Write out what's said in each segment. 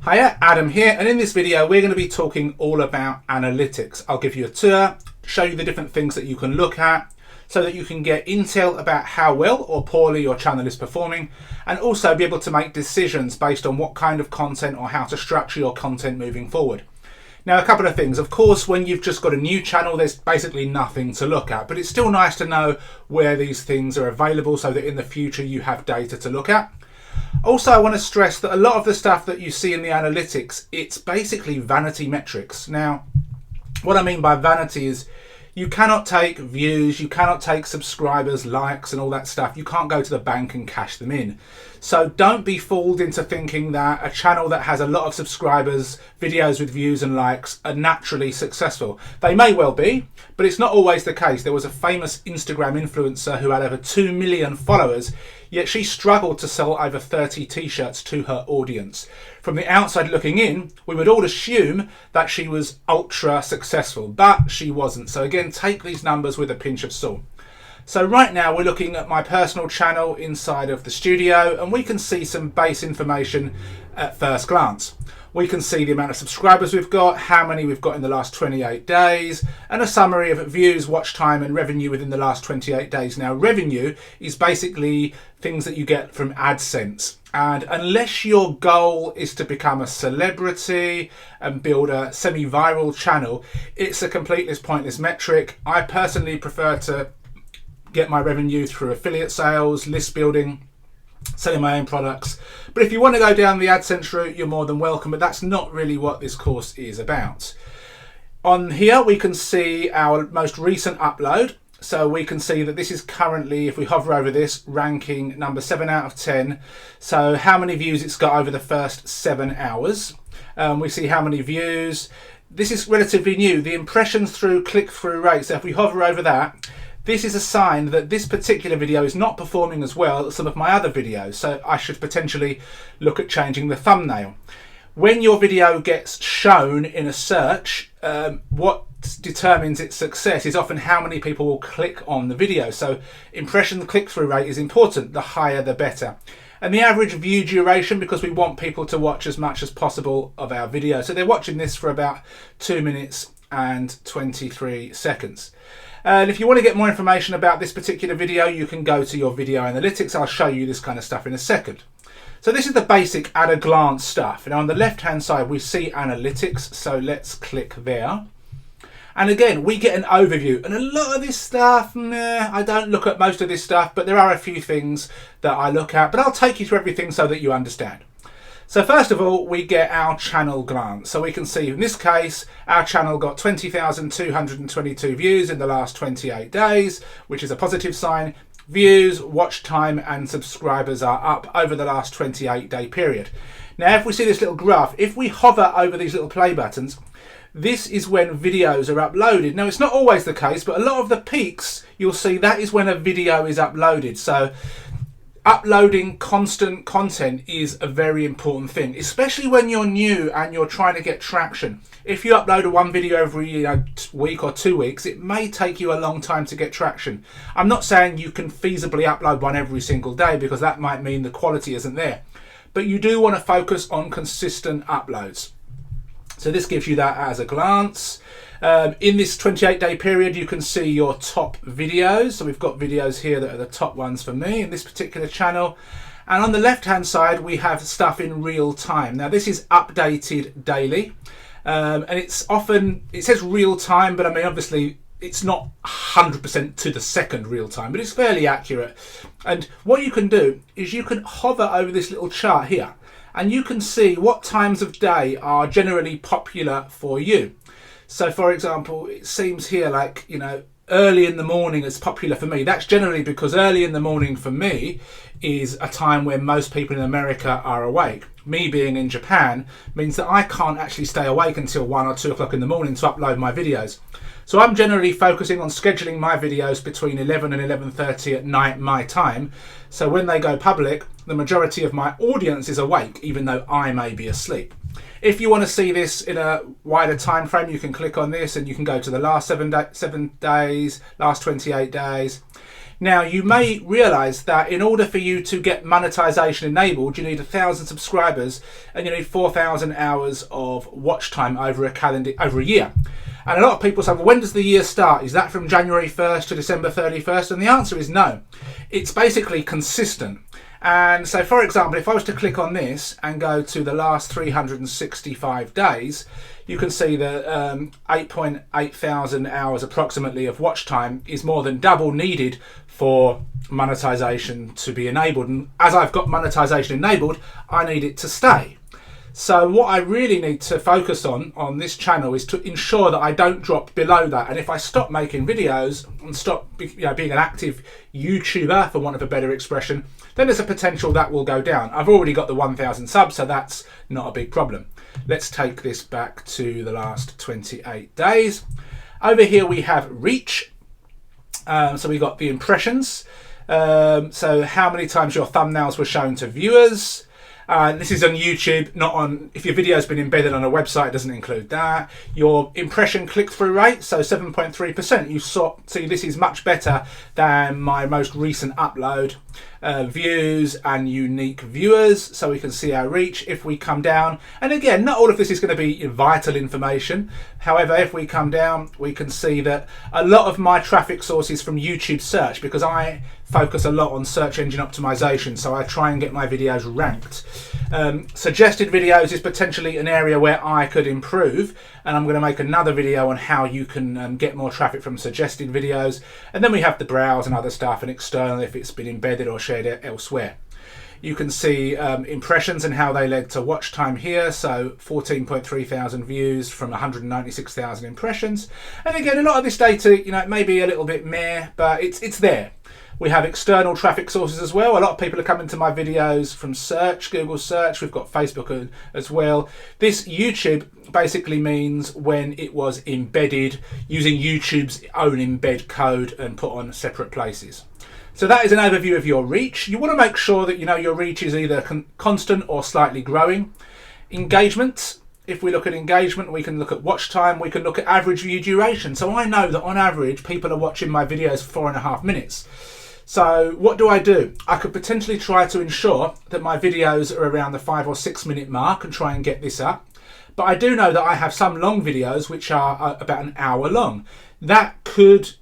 Hiya, Adam here, and in this video we're going to be talking all about analytics. I'll give you a tour, show you the different things that you can look at so that you can get intel about how well or poorly your channel is performing, and also be able to make decisions based on what kind of content or how to structure your content moving forward. Now, a couple of things. Of course, when you've just got a new channel, there's basically nothing to look at, but it's still nice to know where these things are available so that in the future you have data to look at. Also, I want to stress that a lot of the stuff that you see in the analytics, it's basically vanity metrics. Now, what I mean by vanity is you cannot take views, you cannot take subscribers, likes and all that stuff. You can't go to the bank and cash them in. So don't be fooled into thinking that a channel that has a lot of subscribers, videos with views and likes are naturally successful. They may well be, but it's not always the case. There was a famous Instagram influencer who had over 2 million followers, yet she struggled to sell over 30 t-shirts to her audience. From the outside looking in, we would all assume that she was ultra successful, but she wasn't. So again, take these numbers with a pinch of salt. So right now we're looking at my personal channel inside of the studio, and we can see some base information at first glance. We can see the amount of subscribers we've got, how many we've got in the last 28 days, and a summary of views, watch time and revenue within the last 28 days. Now, revenue is basically things that you get from AdSense. And unless your goal is to become a celebrity and build a semi-viral channel, it's a completely pointless metric. I personally prefer to get my revenue through affiliate sales, list building, selling my own products. But if you want to go down the AdSense route, you're more than welcome, but that's not really what this course is about. On here we can see our most recent upload. So we can see that this is currently, if we hover over this, ranking number 7 out of 10. So how many views it's got over the first 7 hours. We see how many views. This is relatively new. The impressions through click-through rate. So if we hover over that, this is a sign that this particular video is not performing as well as some of my other videos. So I should potentially look at changing the thumbnail. When your video gets shown in a search, what determines its success is often how many people will click on the video. So impression click-through rate is important. The higher the better. And the average view duration, because we want people to watch as much as possible of our video. So they're watching this for about 2 minutes and 23 seconds. And if you want to get more information about this particular video, you can go to your video analytics. I'll show you this kind of stuff in a second. So this is the basic at a glance stuff. And on the left hand side, we see analytics. So let's click there. And again, we get an overview. And a lot of this stuff, I don't look at most of this stuff, but there are a few things that I look at. But I'll take you through everything so that you understand. So first of all, we get our channel glance. So we can see in this case, our channel got 20,222 views in the last 28 days, which is a positive sign. Views, watch time and subscribers are up over the last 28-day period. Now, if we see this little graph, if we hover over these little play buttons, this is when videos are uploaded. Now, it's not always the case, but a lot of the peaks, you'll see that is when a video is uploaded. So uploading constant content is a very important thing, especially when you're new and you're trying to get traction. If you upload one video every week or 2 weeks, it may take you a long time to get traction. I'm not saying you can feasibly upload one every single day, because that might mean the quality isn't there. But you do want to focus on consistent uploads. So this gives you that as a glance. In this 28-day period, you can see your top videos. So we've got videos here that are the top ones for me in this particular channel. And on the left-hand side, we have stuff in real time. Now, this is updated daily. And it's often, it says real time, but I mean, obviously, it's not 100% to the second real time, but it's fairly accurate. And what you can do is you can hover over this little chart here, and you can see what times of day are generally popular for you. So for example, it seems here like, early in the morning is popular for me. That's generally because early in the morning for me is a time when most people in America are awake. Me being in Japan means that I can't actually stay awake until 1 or 2 o'clock in the morning to upload my videos. So I'm generally focusing on scheduling my videos between 11 and 11:30 at night my time. So when they go public, the majority of my audience is awake, even though I may be asleep. If you want to see this in a wider time frame, you can click on this and you can go to the last 7 days, last 28 days. Now, you may realize that in order for you to get monetization enabled, you need 1,000 subscribers and you need 4,000 hours of watch time over a year. And a lot of people say, well, when does the year start? Is that from January 1st to December 31st? And the answer is no. It's basically consistent. And so, for example, if I was to click on this and go to the last 365 days, you can see that 8.8 thousand hours approximately of watch time is more than double needed for monetization to be enabled. And as I've got monetization enabled, I need it to stay. So what I really need to focus on this channel is to ensure that I don't drop below that. And if I stop making videos and stop being an active YouTuber, for want of a better expression, then there's a potential that will go down. I've already got the 1,000 subs, so that's not a big problem. Let's take this back to the last 28 days. Over here we have reach. So we got the impressions. So how many times your thumbnails were shown to viewers. This is on YouTube, not on, if your video's been embedded on a website, it doesn't include that. Your impression click-through rate, so 7.3%. You see this is much better than my most recent upload. Views and unique viewers, so we can see our reach. If we come down, and again, not all of this is going to be vital information. However, if we come down, we can see that a lot of my traffic source is from YouTube search, because I focus a lot on search engine optimization, so I try and get my videos ranked. Suggested videos is potentially an area where I could improve, and I'm going to make another video on how you can get more traffic from suggested videos. And then we have the browse and other stuff, and external if it's been embedded or shared elsewhere. You can see impressions and how they led to watch time here, so 14.3 thousand views from 196,000 impressions. And again, a lot of this data, it may be a little bit meh, but it's there. We have external traffic sources as well. A lot of people are coming to my videos from search, Google search. We've got Facebook as well. This YouTube basically means when it was embedded using YouTube's own embed code and put on separate places. So that is an overview of your reach. You want to make sure that your reach is either constant or slightly growing. Engagement. If we look at engagement, we can look at watch time, we can look at average view duration. So I know that on average, people are watching my videos for 4.5 minutes. So what do? I could potentially try to ensure that my videos are around the 5 or 6 minute mark and try and get this up. But I do know that I have some long videos which are about an hour long. That could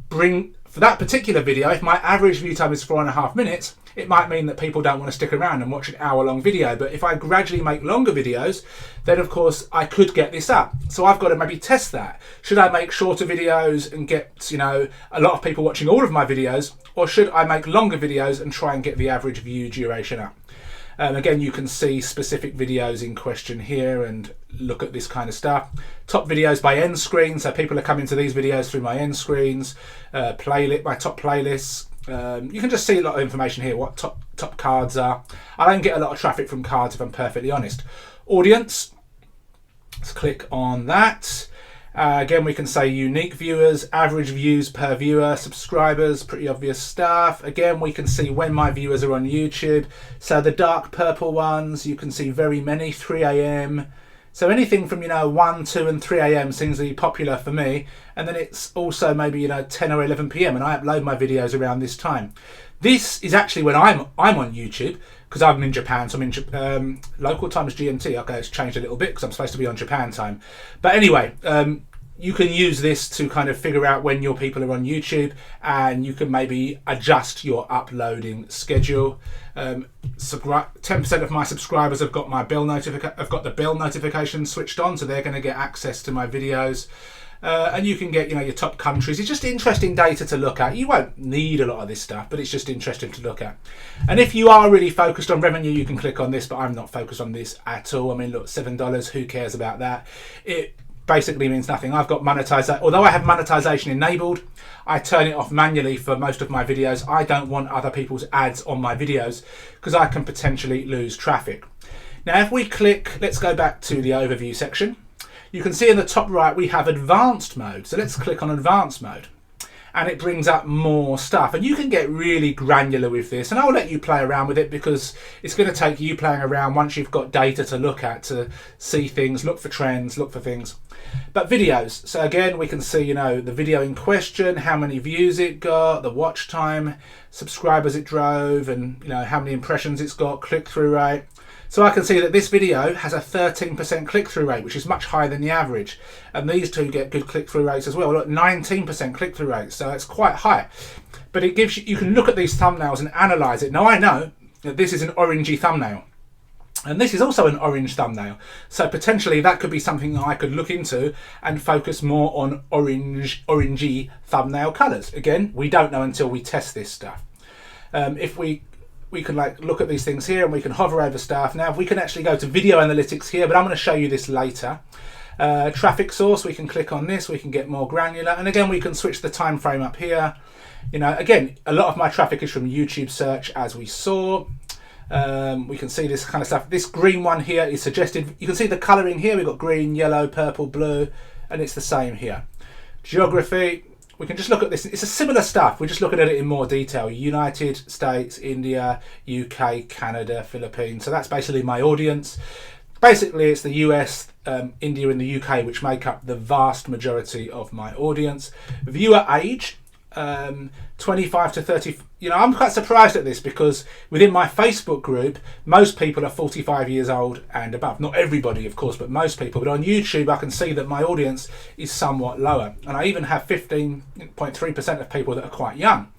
bring, for that particular video, if my average view time is 4.5 minutes, it might mean that people don't want to stick around and watch an hour-long video. But if I gradually make longer videos, then of course I could get this up. So I've got to maybe test that. Should I make shorter videos and get, a lot of people watching all of my videos, or should I make longer videos and try and get the average view duration up? Again, you can see specific videos in question here and look at this kind of stuff. Top videos by end screen, so people are coming to these videos through my end screens. My top playlists. You can just see a lot of information here, what top cards are. I don't get a lot of traffic from cards, if I'm perfectly honest. Audience, let's click on that. Again, we can say unique viewers, average views per viewer, subscribers, pretty obvious stuff. Again, we can see when my viewers are on YouTube. So the dark purple ones, you can see very many, 3 AM. So anything from 1, 2 and 3 AM seems to be popular for me. And then it's also maybe 10 or 11 PM, and I upload my videos around this time. This is actually when I'm on YouTube, because I'm in Japan, so I'm in local time is GMT. Okay, it's changed a little bit because I'm supposed to be on Japan time. But anyway, you can use this to kind of figure out when your people are on YouTube, and you can maybe adjust your uploading schedule. 10% of my subscribers have got the bell notification switched on, so they're going to get access to my videos. And you can get your top countries. It's just interesting data to look at. You won't need a lot of this stuff, but it's just interesting to look at. And if you are really focused on revenue, you can click on this, but I'm not focused on this at all. I mean, look, $7, who cares about that? It basically means nothing. I've got monetization. Although I have monetization enabled, I turn it off manually for most of my videos. I don't want other people's ads on my videos because I can potentially lose traffic. Now, if we click, let's go back to the overview section. You can see in the top right we have advanced mode. So let's click on advanced mode. and it brings up more stuff. And you can get really granular with this, and I'll let you play around with it because it's going to take you playing around once you've got data to look at, to see things, look for trends, look for things. But videos, so again we can see, you know, the video in question, how many views it got, the watch time, subscribers it drove, and you know how many impressions it's got, click-through rate. So I can see that this video has a 13% click-through rate, which is much higher than the average. And these two get good click-through rates as well. Look, 19% click-through rate, so it's quite high. But it gives you can look at these thumbnails and analyze it. Now I know that this is an orangey thumbnail, and this is also an orange thumbnail. So potentially that could be something that I could look into and focus more on orangey thumbnail colors. Again, we don't know until we test this stuff. If we can like look at these things here, and we can hover over stuff. Now we can actually go to video analytics here, but I'm going to show you this later. Traffic source, we can click on this, we can get more granular, and again we can switch the time frame up here. You know, again, a lot of my traffic is from YouTube search, as we saw. We can see this kind of stuff. This green one here is suggested. You can see the colouring here. We've got green, yellow, purple, blue, and it's the same here. Geography, we can just look at this. It's a similar stuff. We're just looking at it in more detail. United States, India, UK, Canada, Philippines. So that's basically my audience. Basically, it's the US, India and the UK, which make up the vast majority of my audience. Viewer age, 25 to 30. You know, I'm quite surprised at this because within my Facebook group, most people are 45 years old and above. Not everybody, of course, but most people. But on YouTube, I can see that my audience is somewhat lower. And I even have 15.3% of people that are quite young.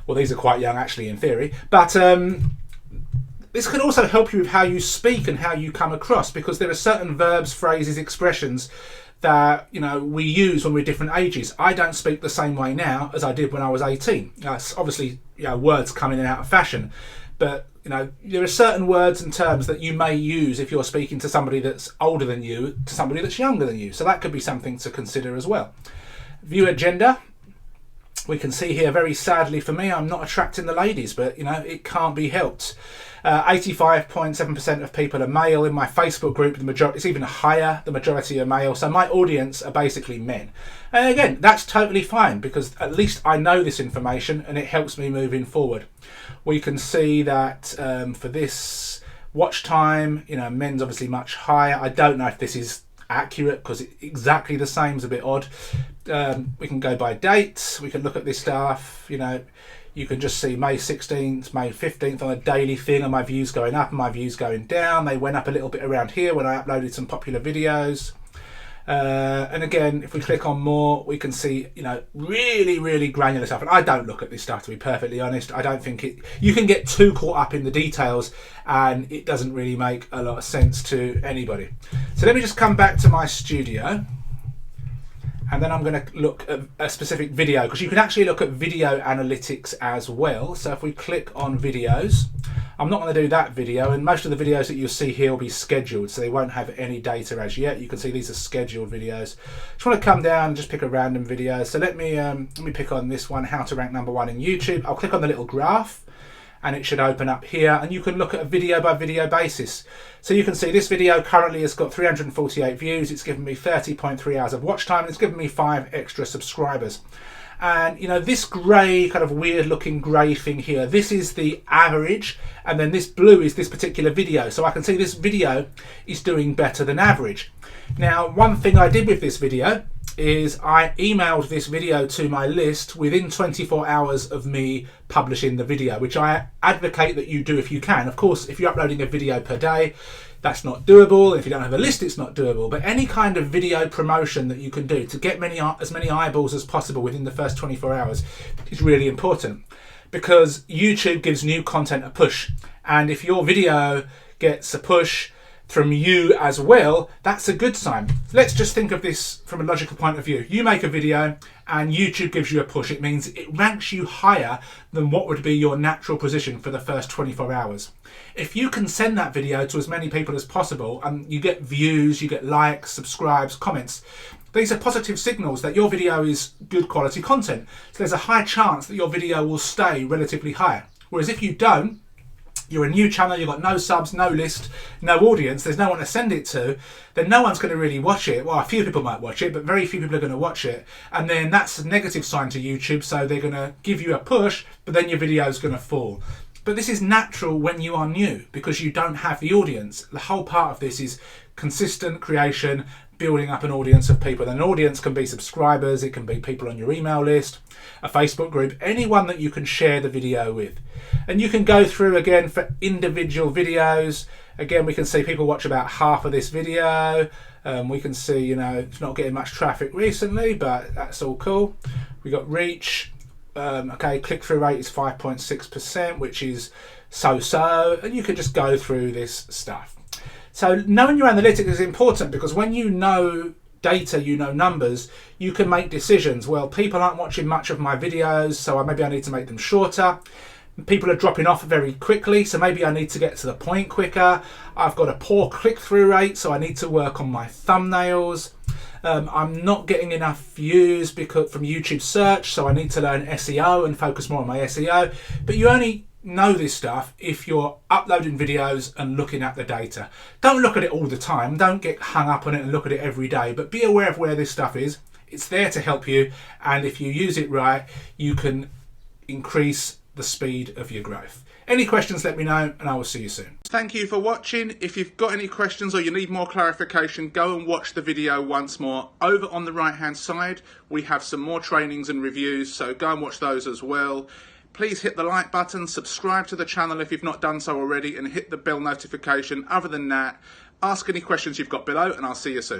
Well, these are quite young, actually, in theory. But this can also help you with how you speak and how you come across, because there are certain verbs, phrases, expressions that, you know, we use when we're different ages. I don't speak the same way now as I did when I was 18. Obviously, you know, words come in and out of fashion, but you know, there are certain words and terms that you may use if you're speaking to somebody that's older than you to somebody that's younger than you. So that could be something to consider as well. Viewer gender. We can see here, very sadly for me, I'm not attracting the ladies, but you know, it can't be helped. 85.7% of people are male. In my Facebook group, the majority, it's even higher, the majority are male. So my audience are basically men. And again, that's totally fine, because at least I know this information and it helps me moving forward. We can see that for this watch time, you know, men's obviously much higher. I don't know if this is accurate because it's exactly the same is a bit odd. We can go by dates. We can look at this stuff, you know. You can just see May 16th, May 15th on a daily thing, and my views going up and my views going down. They went up a little bit around here when I uploaded some popular videos. And again, if we click on more, we can see, you know, really, really granular stuff. And I don't look at this stuff, to be perfectly honest. I don't think you can get too caught up in the details and it doesn't really make a lot of sense to anybody. So let me just come back to my studio. And then I'm going to look at a specific video, because you can actually look at video analytics as well. So if we click on videos, I'm not going to do that video, and most of the videos that you'll see here will be scheduled, so they won't have any data as yet. You can see these are scheduled videos. Just want to come down and just pick a random video. So let me pick on this one, how to rank #1 in YouTube. I'll click on the little graph, and it should open up here, and you can look at a video by video basis. So you can see this video currently has got 348 views. It's given me 30.3 hours of watch time, and it's given me 5 extra subscribers. And you know, this grey, kind of weird looking grey thing here, this is the average, and then this blue is this particular video. So I can see this video is doing better than average. Now, one thing I did with this video is I emailed this video to my list within 24 hours of me publishing the video, which I advocate that you do if you can. Of course, if you're uploading a video per day, that's not doable. If you don't have a list, it's not doable. But any kind of video promotion that you can do to get as many eyeballs as possible within the first 24 hours is really important, because YouTube gives new content a push. And if your video gets a push from you as well, that's a good sign. Let's just think of this from a logical point of view. You make a video and YouTube gives you a push. It means it ranks you higher than what would be your natural position for the first 24 hours. If you can send that video to as many people as possible and you get views, you get likes, subscribes, comments, these are positive signals that your video is good quality content. So there's a high chance that your video will stay relatively higher. Whereas if you don't, you're a new channel, you've got no subs, no list, no audience, there's no one to send it to, then no one's going to really watch it. Well, a few people might watch it, but very few people are going to watch it. And then that's a negative sign to YouTube, so they're going to give you a push, but then your video is going to fall. But this is natural when you are new, because you don't have the audience. The whole part of this is consistent creation, building up an audience of people. And an audience can be subscribers, it can be people on your email list, a Facebook group, anyone that you can share the video with. And you can go through again for individual videos. Again, we can see people watch about half of this video. We can see, you know, it's not getting much traffic recently, but that's all cool. We got reach. Okay, click-through rate is 5.6%, which is so-so. And you can just go through this stuff. So knowing your analytics is important, because when you know data, you know numbers, you can make decisions. Well, people aren't watching much of my videos, so maybe I need to make them shorter. People are dropping off very quickly, so maybe I need to get to the point quicker. I've got a poor click-through rate, so I need to work on my thumbnails. I'm not getting enough views because from YouTube search, so I need to learn SEO and focus more on my SEO. But you only know this stuff if you're uploading videos and looking at the data. Don't look at it all the time. Don't get hung up on it and look at it every day, but be aware of where this stuff is. It's there to help you, and if you use it right, you can increase the speed of your growth. Any questions, let me know, and I will see you soon. Thank you for watching. If you've got any questions or you need more clarification, go and watch the video once more. Over on the right hand side, we have some more trainings and reviews, so go and watch those as well. Please hit the like button, subscribe to the channel if you've not done so already, and hit the bell notification. Other than that, ask any questions you've got below, and I'll see you soon.